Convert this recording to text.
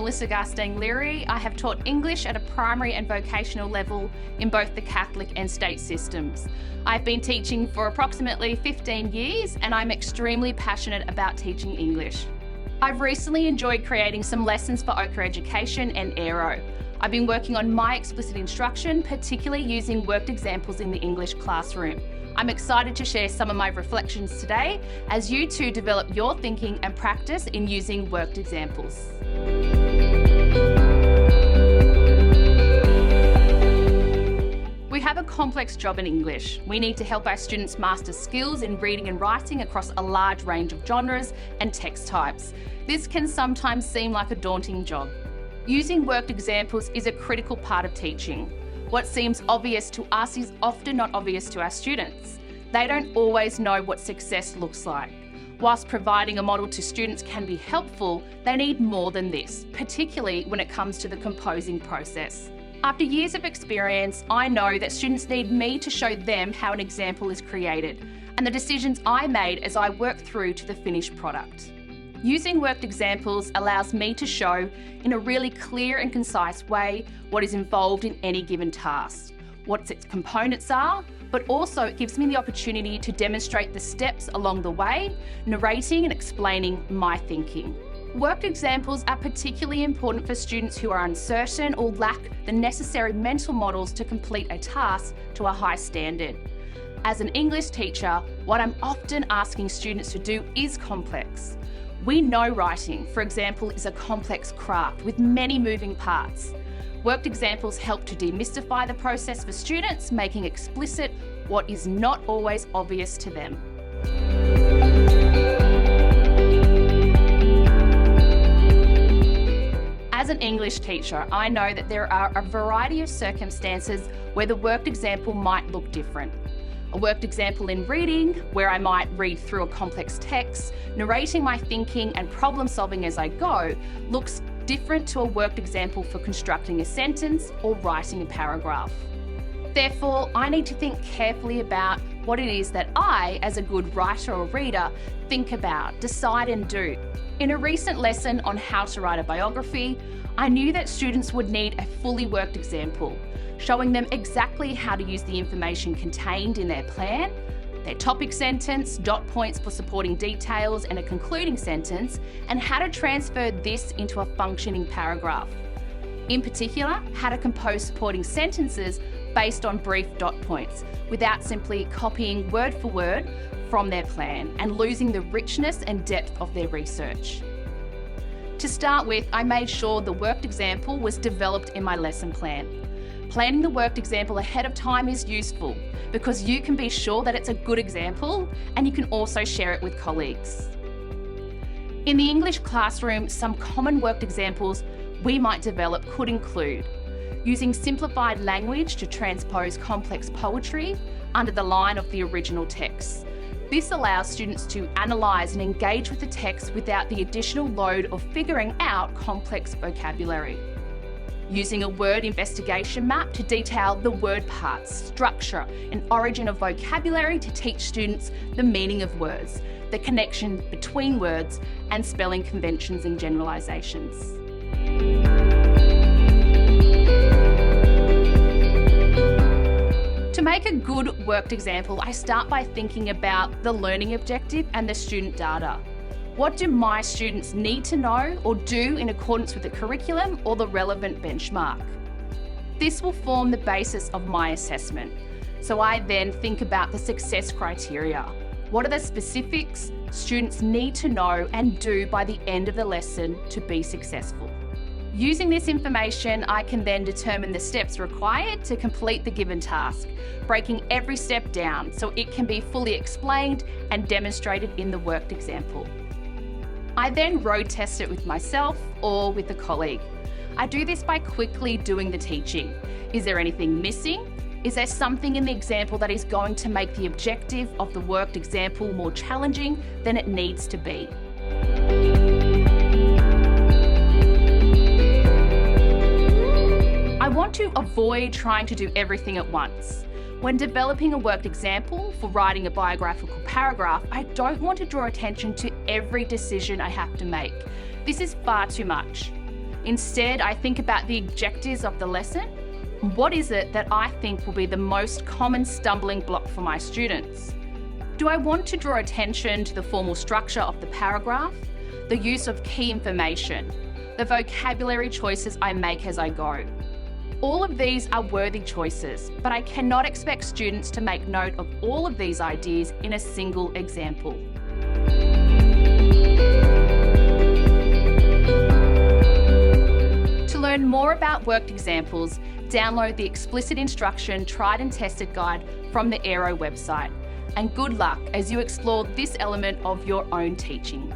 Melissa Garstang-Leary. I have taught English at a primary and vocational level in both the Catholic and state systems. I've been teaching for approximately 15 years and I'm extremely passionate about teaching English. I've recently enjoyed creating some lessons for Ochre Education and Aero. I've been working on my explicit instruction, particularly using worked examples in the English classroom. I'm excited to share some of my reflections today as you too develop your thinking and practice in using worked examples. We have a complex job in English. We need to help our students master skills in reading and writing across a large range of genres and text types. This can sometimes seem like a daunting job. Using worked examples is a critical part of teaching. What seems obvious to us is often not obvious to our students. They don't always know what success looks like. Whilst providing a model to students can be helpful, they need more than this, particularly when it comes to the composing process. After years of experience, I know that students need me to show them how an example is created and the decisions I made as I work through to the finished product. Using worked examples allows me to show in a really clear and concise way what is involved in any given task, what its components are, but also it gives me the opportunity to demonstrate the steps along the way, narrating and explaining my thinking. Worked examples are particularly important for students who are uncertain or lack the necessary mental models to complete a task to a high standard. As an English teacher, what I'm often asking students to do is complex. We know writing, for example, is a complex craft with many moving parts. Worked examples help to demystify the process for students, making explicit what is not always obvious to them. As an English teacher, I know that there are a variety of circumstances where the worked example might look different. A worked example in reading, where I might read through a complex text, narrating my thinking and problem solving as I go, looks different to a worked example for constructing a sentence or writing a paragraph. Therefore, I need to think carefully about what it is that I, as a good writer or reader, think about, decide and do. In a recent lesson on how to write a biography, I knew that students would need a fully worked example, showing them exactly how to use the information contained in their plan, their topic sentence, dot points for supporting details and a concluding sentence, and how to transfer this into a functioning paragraph. In particular, how to compose supporting sentences based on brief dot points without simply copying word for word from their plan and losing the richness and depth of their research. To start with, I made sure the worked example was developed in my lesson plan. Planning the worked example ahead of time is useful because you can be sure that it's a good example and you can also share it with colleagues. In the English classroom, some common worked examples we might develop could include using simplified language to transpose complex poetry under the line of the original text. This allows students to analyse and engage with the text without the additional load of figuring out complex vocabulary. Using a word investigation map to detail the word parts, structure and origin of vocabulary to teach students the meaning of words, the connection between words and spelling conventions and generalisations. To make a good worked example, I start by thinking about the learning objective and the student data. What do my students need to know or do in accordance with the curriculum or the relevant benchmark? This will form the basis of my assessment. So I then think about the success criteria. What are the specifics students need to know and do by the end of the lesson to be successful? Using this information, I can then determine the steps required to complete the given task, breaking every step down so it can be fully explained and demonstrated in the worked example. I then road test it with myself or with a colleague. I do this by quickly doing the teaching. Is there anything missing? Is there something in the example that is going to make the objective of the worked example more challenging than it needs to be? I want to avoid trying to do everything at once. When developing a worked example for writing a biographical paragraph, I don't want to draw attention to every decision I have to make. This is far too much. Instead, I think about the objectives of the lesson. What is it that I think will be the most common stumbling block for my students? Do I want to draw attention to the formal structure of the paragraph, the use of key information, the vocabulary choices I make as I go? All of these are worthy choices, but I cannot expect students to make note of all of these ideas in a single example. To learn more about worked examples, download the Explicit Instruction Tried and Tested Guide from the Aero website. And good luck as you explore this element of your own teaching.